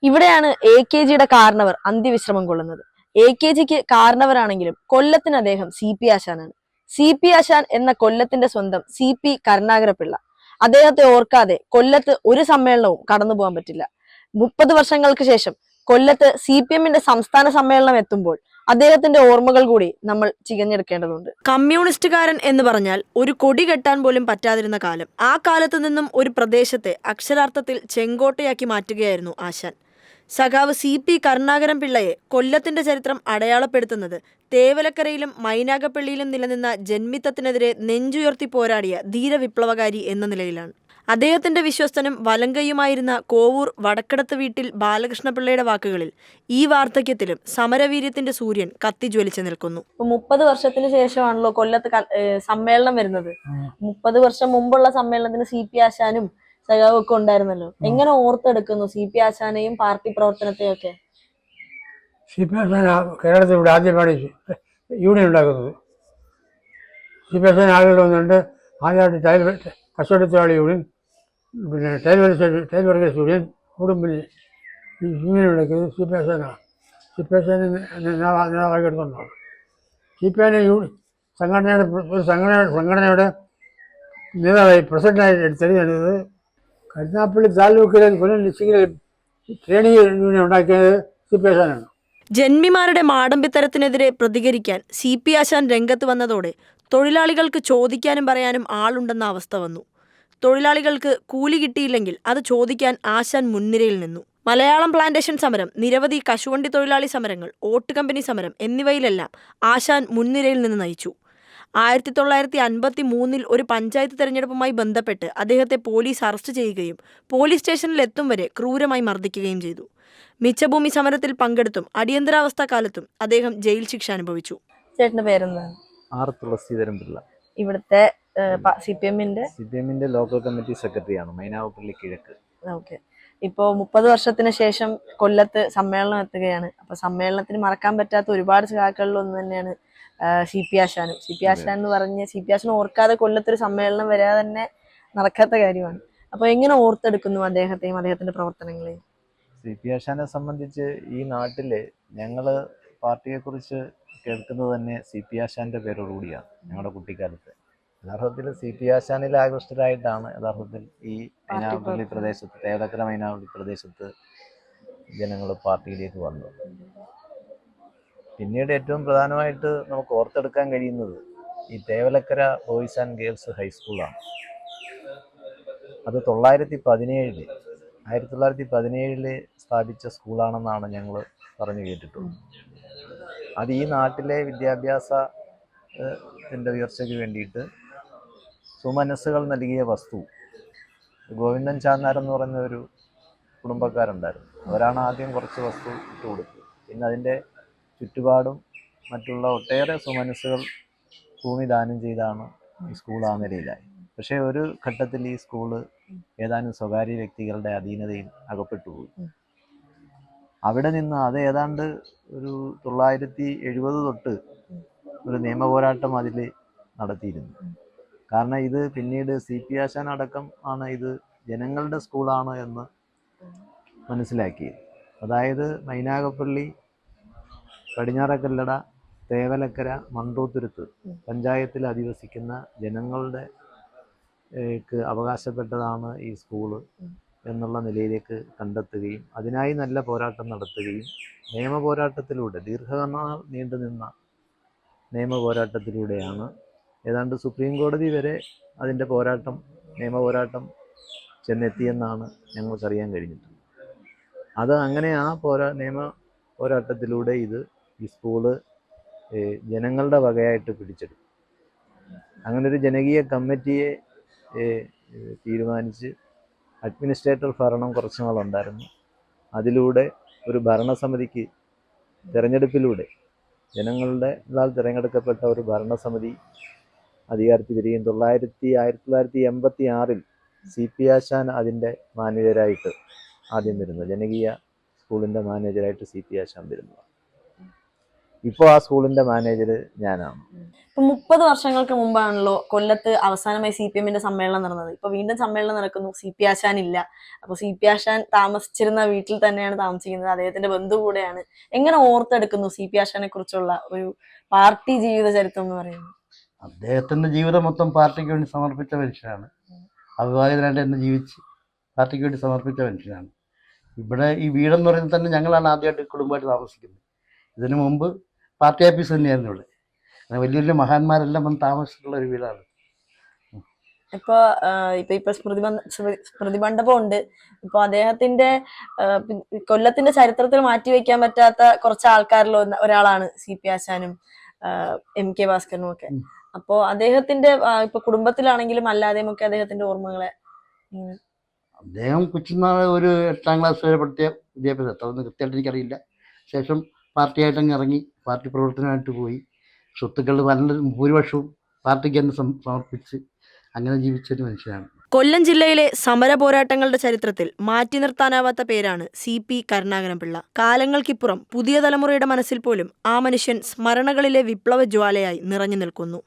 ഇവിടെയാണ് AKGയുടെ കാരണവർ അന്ത്യവിശ്രമം കൊള്ളുന്നത്. AKGക്ക് കാരണവരാണെങ്കിലും കൊല്ലത്തിന് അദ്ദേഹം CP ആശാനാണ്. CP ആശാൻ എന്ന കൊല്ലത്തിന്റെ സ്വന്തം CP കരുണാകരപിള്ള. അദ്ദേഹത്തെ ഓർക്കാതെ കൊല്ലത്ത് ഒരു സമ്മേളനവും കടന്നു പോകാൻ പറ്റില്ല. 30 വർഷങ്ങൾക്ക് ശേഷം കൊല്ലത്ത് CPMന്റെ സംസ്ഥാന സമ്മേളനം എത്തുമ്പോൾ അദ്ദേഹത്തിന്റെ ഓർമ്മകൾ കൂടി നമ്മൾ ചികഞ്ഞെടുക്കേണ്ടതുണ്ട്. കമ്മ്യൂണിസ്റ്റുകാരൻ എന്ന് പറഞ്ഞാൽ ഒരു കൊടി കെട്ടാൻ പോലും പറ്റാതിരുന്ന കാലം. ആ കാലത്ത് നിന്നും ഒരു പ്രദേശത്തെ അക്ഷരാർത്ഥത്തിൽ ചെങ്കോട്ടയാക്കി മാറ്റുകയായിരുന്നു ആശാൻ. സഖാവ് CP കരുണാകരപിള്ളയെ കൊല്ലത്തിന്റെ ചരിത്രം അടയാളപ്പെടുത്തുന്നത് തേവലക്കരയിലും മൈനാഗപ്പള്ളിയിലും നിലനിന്ന ജന്മിത്തത്തിനെതിരെ നെഞ്ചുയർത്തി പോരാടിയ ധീരവിപ്ലവകാരി എന്ന നിലയിലാണ്. അദ്ദേഹത്തിന്റെ വിശ്വസ്തനും വലങ്കയുമായിരുന്ന കോവൂർ വടക്കടത്ത് വീട്ടിൽ ബാലകൃഷ്ണപിള്ളയുടെ വാക്കുകളിൽ ഈ വാർദ്ധക്യത്തിലും സമരവീര്യത്തിന്റെ സൂര്യൻ കത്തിജ്വലിച്ചു നിൽക്കുന്നു. 30 വർഷത്തിന് ശേഷമാണല്ലോ കൊല്ലത്ത് സമ്മേളനം വരുന്നത്. 30 വർഷം മുമ്പുള്ള സമ്മേളനത്തിന് CP ആശാനും സഖാവൊക്കെ ഉണ്ടായിരുന്നല്ലോ. എങ്ങനെ ഓർത്തെടുക്കുന്നു CP ആശാനെയും പാർട്ടി പ്രവർത്തനത്തെയും ഒക്കെ? CP ആശാൻ കേരളത്തിൽ ഇവിടെ ആദ്യമാണ് യൂണിയൻ ഉണ്ടാക്കുന്നത്. CP ആശാൻ ആളുകൾ വന്നിട്ടുണ്ട്. ആദ്യമായിട്ട് കച്ചവട തൊഴിലാളി യൂണിയൻ, പിന്നെ ടൈൽ വർക്കേഴ്സ് യൂണിയൻ, കുടുംബിൽ യൂണിയൻ ഉണ്ടാക്കിയത് CP ആശാനാണ്. CP ആശാൻ നേതാവാക്കി എടുത്തുകൊണ്ടാണ്. CP ആശാനെ സംഘടനയുടെ ഒരു സംഘടനയുടെ നേതാവായി പ്രസിഡന്റായി തിരഞ്ഞെടുത്തത് കരുനാഗപ്പള്ളി താലൂക്കിലെ കൊല്ലം ഡിസ്ട്രിക്റ്റിലെ ട്രേഡിംഗ് യൂണിയൻ ഉണ്ടാക്കിയത് CP ആശാനാണ്. ജന്മിമാരുടെ മാടമ്പിത്തരത്തിനെതിരെ പ്രതികരിക്കാൻ CP ആശാൻ രംഗത്ത് വന്നതോടെ തൊഴിലാളികൾക്ക് ചോദിക്കാനും പറയാനും ആളുണ്ടെന്ന അവസ്ഥ വന്നു. തൊഴിലാളികൾക്ക് കൂലി കിട്ടിയില്ലെങ്കിൽ അത് ചോദിക്കാൻ ആശാൻ മുൻനിരയിൽ നിന്നു. മലയാളം പ്ലാന്റേഷൻ സമരം, നിരവധി കശുവണ്ടി തൊഴിലാളി സമരങ്ങൾ, ഓട്ട് കമ്പനി സമരം എന്നിവയിലെല്ലാം ആശാൻ മുൻനിരയിൽ നിന്ന് നയിച്ചു. 1953 ഒരു പഞ്ചായത്ത് തെരഞ്ഞെടുപ്പുമായി ബന്ധപ്പെട്ട് അദ്ദേഹത്തെ പോലീസ് അറസ്റ്റ് ചെയ്യുകയും പോലീസ് സ്റ്റേഷനിൽ എത്തും വരെ ക്രൂരമായി മർദ്ദിക്കുകയും ചെയ്തു. മിച്ചഭൂമി സമരത്തിൽ പങ്കെടുത്തും അടിയന്തരാവസ്ഥ കാലത്തും അദ്ദേഹം ജയിൽ ശിക്ഷ അനുഭവിച്ചു. ചേട്ടന്റെ പേരെന്താണ്? R. തുളസീധരൻ പിള്ള. ഇവിടുത്തെ CPMന്റെ ലോക്കൽ കമ്മിറ്റി സെക്രട്ടറിയാണ്, മൈനാഗപ്പള്ളി കിഴക്ക്. ഓക്കെ. ഇപ്പോ 30 വർഷത്തിന് ശേഷം കൊല്ലത്ത് സമ്മേളനം എത്തുകയാണ്. അപ്പൊ സമ്മേളനത്തിന് മറക്കാൻ പറ്റാത്ത ഒരുപാട് സഖാക്കളിൽ ഒന്ന് തന്നെയാണ് CP ആശാനും. CP ആശാൻ എന്ന് പറഞ്ഞ് CP ആശാൻ ഓർക്കാതെ കൊല്ലത്തൊരു സമ്മേളനം വരാതെ തന്നെ നടക്കാത്ത കാര്യമാണ്. അപ്പൊ എങ്ങനെ ഓർത്തെടുക്കുന്നു അദ്ദേഹത്തെയും അദ്ദേഹത്തിന്റെ പ്രവർത്തനങ്ങളെയും? CP ആശാനെ സംബന്ധിച്ച് ഈ നാട്ടില് ഞങ്ങള് പാർട്ടിയെക്കുറിച്ച് കേൾക്കുന്നത് തന്നെ CP ആശാന്റെ പേരോടുകൂടിയാണ്. ഞങ്ങളുടെ കുട്ടിക്കാലത്ത് യഥാർത്ഥത്തിൽ CP ആശാനിൽ ആകൃഷ്ടരായിട്ടാണ് യഥാർത്ഥത്തിൽ ഈ മൈനാഗപ്പള്ളി പ്രദേശത്ത്, തേവലക്കര മൈനാഗപ്പള്ളി പ്രദേശത്ത് ജനങ്ങൾ പാർട്ടിയിലേക്ക് വന്നത്. പിന്നീട് ഏറ്റവും പ്രധാനമായിട്ട് നമുക്ക് ഓർത്തെടുക്കാൻ കഴിയുന്നത് ഈ തേവലക്കര ബോയ്സ് ആൻഡ് ഗേൾസ് ഹൈസ്കൂളാണ്. അത് 1917 സ്ഥാപിച്ച സ്കൂളാണെന്നാണ് ഞങ്ങൾ പറഞ്ഞു കേട്ടിട്ടുള്ളത്. അത് ഈ നാട്ടിലെ വിദ്യാഭ്യാസത്തിൻ്റെ ഉയർച്ചയ്ക്ക് വേണ്ടിയിട്ട് സുമനസ്സുകൾ നൽകിയ വസ്തു ഗോവിന്ദൻ ചാന്നാർ എന്ന് പറഞ്ഞ ഒരു കുടുംബക്കാരുണ്ടായിരുന്നു. അവരാണ് ആദ്യം കുറച്ച് വസ്തു ഇട്ട് കൊടുത്തത്. പിന്നെ അതിൻ്റെ ചുറ്റുപാടും മറ്റുള്ള ഒട്ടേറെ സുമനസ്സുകൾ ഭൂമി ദാനം ചെയ്താണ് ഈ സ്കൂൾ ആ നിലയിലായി. പക്ഷേ ഒരു ഘട്ടത്തിൽ ഈ സ്കൂള് ഏതാനും സ്വകാര്യ വ്യക്തികളുടെ അധീനതയിൽ അകപ്പെട്ടുപോയി. അവിടെ നിന്ന് അത് ഏതാണ്ട് ഒരു 1970 തൊട്ട് ഒരു നിയമ പോരാട്ടം അതിൽ നടത്തിയിരുന്നു. കാരണം ഇത് പിന്നീട് CP ആശാൻ അടക്കം ആണ് ഇത് ജനങ്ങളുടെ സ്കൂളാണ് എന്ന് മനസ്സിലാക്കിയത്. അതായത് മൈനാഗപ്പള്ളി, പടിഞ്ഞാറക്കല്ലട, തേവലക്കര, മണ്ടൂത്തുരുത്ത് പഞ്ചായത്തിൽ അധിവസിക്കുന്ന ജനങ്ങളുടെ അവകാശപ്പെട്ടതാണ് ഈ സ്കൂള് എന്നുള്ള നിലയിലേക്ക് കണ്ടെത്തുകയും അതിനായി നല്ല പോരാട്ടം നടത്തുകയും നിയമ പോരാട്ടത്തിലൂടെ ദീർഘനാൾ നീണ്ടുനിന്ന നിയമ പോരാട്ടത്തിലൂടെയാണ് ഏതാണ്ട് സുപ്രീം കോടതി വരെ അതിൻ്റെ നിയമ പോരാട്ടം ചെന്നെത്തിയെന്നാണ് ഞങ്ങൾക്കറിയാൻ കഴിഞ്ഞിട്ടുള്ളത്. അത് അങ്ങനെ ആ നിയമ പോരാട്ടത്തിലൂടെ ഈ സ്കൂള് ജനങ്ങളുടെ വകയായിട്ട് പിടിച്ചെടുത്തു. അങ്ങനൊരു ജനകീയ കമ്മിറ്റിയെ തീരുമാനിച്ച് അഡ്മിനിസ്ട്രേറ്റർ ഭരണം കുറച്ച് നാളുണ്ടായിരുന്നു. അതിലൂടെ ഒരു ഭരണസമിതിക്ക് തിരഞ്ഞെടുപ്പിലൂടെ ജനങ്ങളുടെ തിരഞ്ഞെടുക്കപ്പെട്ട ഒരു ഭരണസമിതി അധികാരത്തിൽ വരികയും 1986 CP ആശാൻ അതിൻ്റെ മാനേജരായിട്ട് ആദ്യം വരുന്നത്, ജനകീയ സ്കൂളിൻ്റെ മാനേജരായിട്ട് CP ആശാൻ വരുന്നത്. ഇപ്പോൾ ആ സ്കൂളിൻ്റെ മാനേജർ ഞാനാണ്. ഇപ്പൊ 30 വർഷങ്ങൾക്ക് മുമ്പാണല്ലോ കൊല്ലത്ത് അവസാനമായി CPM സമ്മേളനം നടന്നത്. ഇപ്പൊ വീണ്ടും സമ്മേളനം നടക്കുന്നു. CP ആശാൻ ഇല്ല. അപ്പൊ CP ആശാൻ താമസിച്ചിരുന്ന വീട്ടിൽ തന്നെയാണ് താമസിക്കുന്നത്. അദ്ദേഹത്തിന്റെ ബന്ധു കൂടെയാണ്. എങ്ങനെ ഓർത്തെടുക്കുന്നു CP ആശാനെ കുറിച്ചുള്ള ഒരു പാർട്ടി ജീവിത ചരിത്രം എന്ന് പറയുന്നത്? അദ്ദേഹത്തിൻ്റെ ജീവിതം മൊത്തം പാർട്ടിക്ക് വേണ്ടി സമർപ്പിച്ച മനുഷ്യനാണ്. അവിവാഹിതനായിട്ട് തന്നെ ജീവിച്ച് പാർട്ടിക്ക് വേണ്ടി സമർപ്പിച്ച മനുഷ്യനാണ്. ഇവിടെ ഈ വീടെന്ന് പറയുന്നത് തന്നെ ഞങ്ങളാണ് ആദ്യമായിട്ട് കുടുംബമായിട്ട് താമസിക്കുന്നത്. ഇതിനു മുമ്പ് പാർട്ടി ഓഫീസ് തന്നെയായിരുന്നു ഇവിടെ. അങ്ങനെ വലിയ വലിയ മഹാന്മാരെല്ലാം വന്ന് താമസിച്ചിട്ടുള്ള ഒരു വീടാണ്. ഇപ്പൊ സ്മൃതി മണ്ഡപം ഉണ്ട്. ഇപ്പൊ അദ്ദേഹത്തിന്റെ കൊല്ലത്തിന്റെ ചരിത്രത്തിൽ മാറ്റിവെക്കാൻ പറ്റാത്ത കുറച്ച് ആൾക്കാരിൽ ഒരാളാണ് CP ആശാനും MK ഭാസ്കരനും ഒക്കെ. അപ്പോ അദ്ദേഹത്തിന്റെ ഇപ്പൊ കുടുംബത്തിലാണെങ്കിലും അല്ലാതെയും ഒക്കെ അദ്ദേഹത്തിന്റെ ഓർമ്മകളെ അദ്ദേഹം കൊച്ചുനാൾ ഒരു 8ാം ക്ലാസ് വരെ പഠിച്ച വിദ്യാഭ്യാസം, അതൊന്നും കൃത്യമായിട്ട് എനിക്കറിയില്ല. ശേഷം പാർട്ടിയായിട്ടങ്ങ് ഇറങ്ങി പാർട്ടി പ്രവർത്തനമായിട്ട് പോയി. സ്വത്തുക്കൾ ഭൂരിപക്ഷവും പാർട്ടിക്ക് തന്നെ സമർപ്പിച്ച് അങ്ങനെ ജീവിച്ചൊരു മനുഷ്യനാണ്. കൊല്ലം ജില്ലയിലെ സമര പോരാട്ടങ്ങളുടെ ചരിത്രത്തിൽ മാറ്റി നിർത്താനാവാത്ത പേരാണ് CP കരുണാകരൻപിള്ള. കാലങ്ങൾക്കിപ്പുറം പുതിയ തലമുറയുടെ മനസ്സിൽ പോലും ആ മനുഷ്യൻ സ്മരണകളിലെ വിപ്ലവ ജ്വാലയായി നിറഞ്ഞു നിൽക്കുന്നു.